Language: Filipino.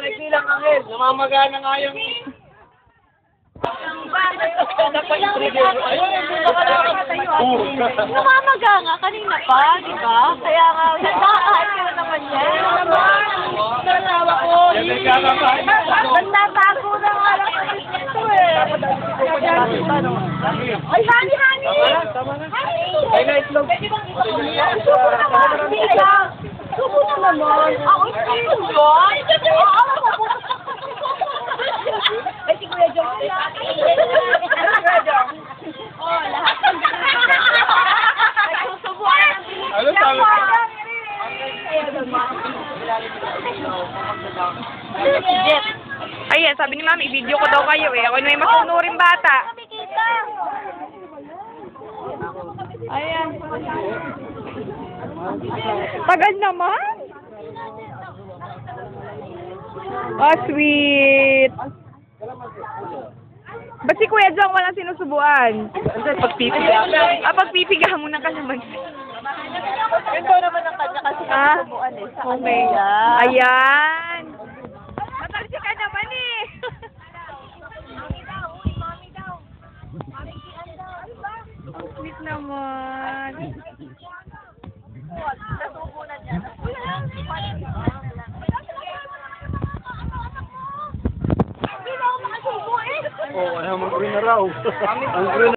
nagsilang angel. Namamagana nga yung... Namamaga nga kanina pa, di ba? Kaya nga, nagkakahat ka na naman yan. Natawa ko. Nagtatago na nga lang kami dito eh. Ay, honey, honey! Ay, na-itlog. Subo naman! Subo naman! Ako, subo! Ay, si Kuya Jong na lang. Kuya Jong. Oh, lahat. Ay, susubuan. Ano sabi ko? Ayan, sabi ni Mami, i-video ko daw kayo eh. Ako na may masunuring bata. Ayan. Tagal naman. Oh, sweet. Ba't si Kuya Jong walang sinusubuan? Pagpipiga. Pagpipiga mo ng kalamansi. Ito naman ang kanya kasi susubuan eh. Sa Okay. kanila. Ayan. Matalsi ka naman eh. Ang sweet naman. Nasubunan niya. Hindi na ako makasubo eh. Oo, ayaw mag-green na raw. Ang green